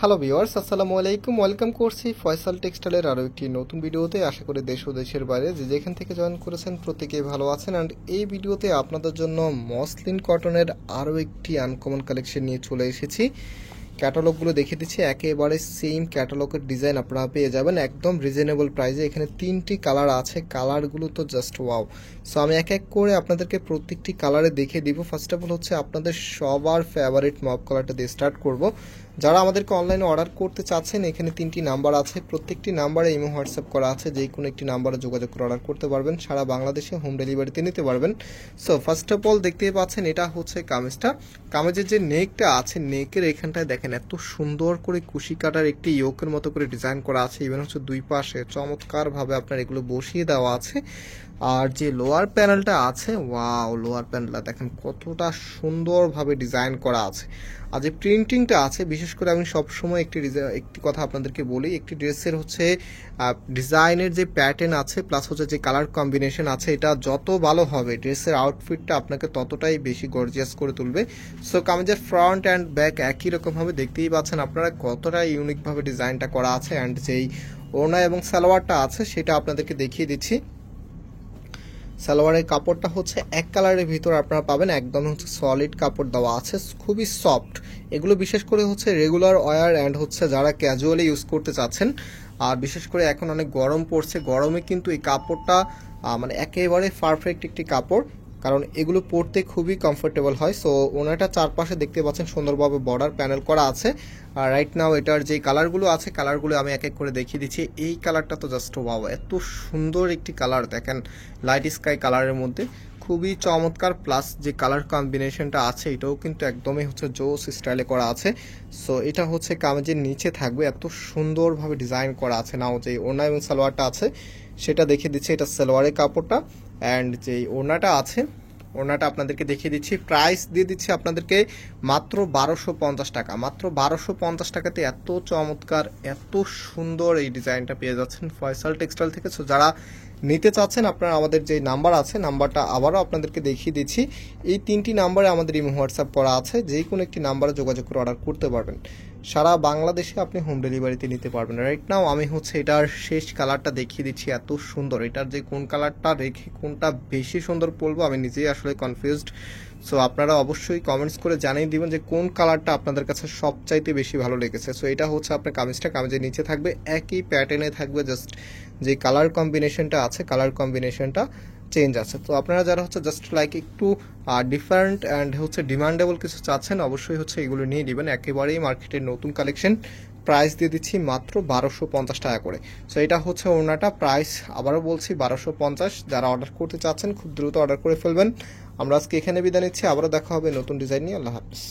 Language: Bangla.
হ্যালো ভিউয়ার্স, আসসালামু আলাইকুম। ওয়েলকাম করছি ফয়সাল টেক্সটাইলের আরও একটি নতুন ভিডিওতে। আশা করি দেশ ও দেশের বাইরে যে যেখান থেকে জয়েন করেছেন প্রত্যেকেই ভালো আছেন। অ্যান্ড এই ভিডিওতে আপনাদের জন্য মসলিন কটনের আরও একটি আনকমন কালেকশন নিয়ে চলে এসেছি। ক্যাটালগুলো দেখে দিচ্ছি, একেবারে সেম ক্যাটালগের ডিজাইন আপনারা পেয়ে যাবেন একদম রিজনেবল প্রাইসে। এখানে 3টি কালার আছে, কালারগুলো তো জাস্ট ওয়াও। সো আমি এক এক করে আপনাদেরকে প্রত্যেকটি কালারে দেখে দিব। ফার্স্ট অফ অল হচ্ছে আপনাদের সবার ফেভারিট মব কালারটা দিয়ে স্টার্ট করব। যারা আমাদেরকে অনলাইনে অর্ডার করতে চাচ্ছেন, এখানে 3টি নাম্বার আছে, প্রত্যেকটি নাম্বারে ইমো হোয়াটসঅ্যাপ করা আছে, যে কোনো একটি নাম্বারে যোগাযোগ করে অর্ডার করতে পারবেন। সারা বাংলাদেশে হোম ডেলিভারিতে নিতে পারবেন। সো ফার্স্ট অফ অল দেখতেই পাচ্ছেন, এটা হচ্ছে কামিজটা। কামিজের যে নেকটা আছে, নেকের এখানটায় দেখেন এত সুন্দর করে কুশি কাটার একটি ইয়োকের মতো করে ডিজাইন করা আছে। ইভেন হচ্ছে দুই পাশে চমৎকারভাবে আপনার এগুলো বসিয়ে দেওয়া আছে। আর যে লোয়ার প্যানেলটা আছে, ওয়াও, লোয়ার প্যানেলটা দেখেন কতটা সুন্দরভাবে ডিজাইন করা আছে। আর যে প্রিন্টিংটা আছে, বিশেষ করে আমি সবসময় একটি কথা আপনাদেরকে বলি, একটি ড্রেসের হচ্ছে ডিজাইনের যে প্যাটার্ন আছে প্লাস হচ্ছে যে কালার কম্বিনেশন আছে, এটা যত ভালো হবে ড্রেসের আউটফিটটা আপনাকে ততটাই বেশি গর্জিয়াস করে তুলবে। সো কামিজের ফ্রন্ট অ্যান্ড ব্যাক একই রকমভাবে দেখতেই পাচ্ছেন আপনারা কতটা ইউনিকভাবে ডিজাইনটা করা আছে। অ্যান্ড যেই ওড়না এবং সালোয়ারটা আছে সেটা আপনাদেরকে দেখিয়ে দিচ্ছি। সালোয়ারের কাপড়টা হচ্ছে এক কালারের ভিতর আপনারা পাবেন, একদম হচ্ছে সলিড কাপড় দেওয়া আছে, খুবই সফট। এগুলো বিশেষ করে হচ্ছে রেগুলার ওয়্যার অ্যান্ড হচ্ছে যারা ক্যাজুয়ালি ইউজ করতে চাচ্ছেন। আর বিশেষ করে এখন অনেক গরম পড়ছে, গরমে কিন্তু এই কাপড়টা মানে একেবারে পারফেক্ট একটি কাপড়, কারণ এগুলো পরতে খুবই কমফোর্টেবল হয়। সো ওনাটা চারপাশে দেখতে পাচ্ছেন সুন্দরভাবে বর্ডার প্যানেল করা আছে। আর রাইট নাও এটার যে কালারগুলো আছে, কালারগুলো আমি এক এক করে দেখিয়ে দিচ্ছি। এই কালারটা তো জাস্ট ওয়াও, এত সুন্দর একটি কালার দেখেন, লাইট স্কাই কালারের মধ্যে খুবই চমৎকার। প্লাস যে কালার কম্বিনেশনটা আছে এটাও কিন্তু একদমই হচ্ছে জোস স্টাইলে করা আছে। সো এটা হচ্ছে কামিজের নিচে থাকবে, এত সুন্দরভাবে ডিজাইন করা আছে। নাও যে ওড়না এবং সালোয়ারটা আছে সেটা দেখিয়ে দিচ্ছে, এটা সালোয়ারের কাপড়টা। অ্যান্ড যে ওড়নাটা আছে, ওড়নাটা আপনাদেরকে দেখিয়ে দিচ্ছি। প্রাইস দিয়ে দিচ্ছি আপনাদেরকে মাত্র 1250 টাকা। মাত্র 1250 টাকাতে এত চমৎকার এত সুন্দর এই ডিজাইনটা পেয়ে যাচ্ছেন ফয়সাল টেক্সটাইল থেকে। সো যারা নিতে চাচ্ছেন, আপনারা আমাদের যে নাম্বার আছে, নাম্বারটা আবারও আপনাদেরকে দেখিয়ে দিচ্ছি। এই 3টি নাম্বারে আমাদের ইমো হোয়াটসঅ্যাপ করা আছে, যে কোনো একটি নাম্বারে যোগাযোগ করে অর্ডার করতে পারবেন। সারা বাংলাদেশে আপনি হোম ডেলিভারিতে নিতে পারবেন। রাইট নাও আমি হচ্ছে এটার শেষ কালারটা দেখিয়ে দিচ্ছি, এত সুন্দর। এটার যে কোন কালারটা রেখে কোনটা বেশি সুন্দর পড়বো আমি নিজেই আসলে কনফিউজড। সো আপনারা অবশ্যই কমেন্টস করে জানিয়ে দিবেন যে কোন কালারটা আপনাদের কাছে সবচাইতে বেশি ভালো লেগেছে। সো এটা হচ্ছে আপনার কামিজটা, কামিজের নিচে থাকবে একই প্যাটার্নে থাকবে, জাস্ট যে কালার কম্বিনেশনটা আছে কালার কম্বিনেশনটা চেঞ্জ আছে। তো আপনারা যারা হচ্ছে জাস্ট লাইক একটু ডিফারেন্ট অ্যান্ড হচ্ছে ডিমান্ডেবল কিছু চাচ্ছেন, অবশ্যই হচ্ছে এগুলো নিয়ে নেবেন। একেবারেই মার্কেটের নতুন কালেকশন, প্রাইস দিয়ে দিচ্ছি মাত্র 1250 টাকা করে। সো এটা হচ্ছে ওড়নাটা, প্রাইস আবারও বলছি 1250। যারা অর্ডার করতে চাচ্ছেন খুব দ্রুত অর্ডার করে ফেলবেন। আমরা আজকে এখানে বিদায় নিচ্ছি, আবারও দেখা হবে নতুন ডিজাইন নিয়ে। আল্লাহ হাফিজ।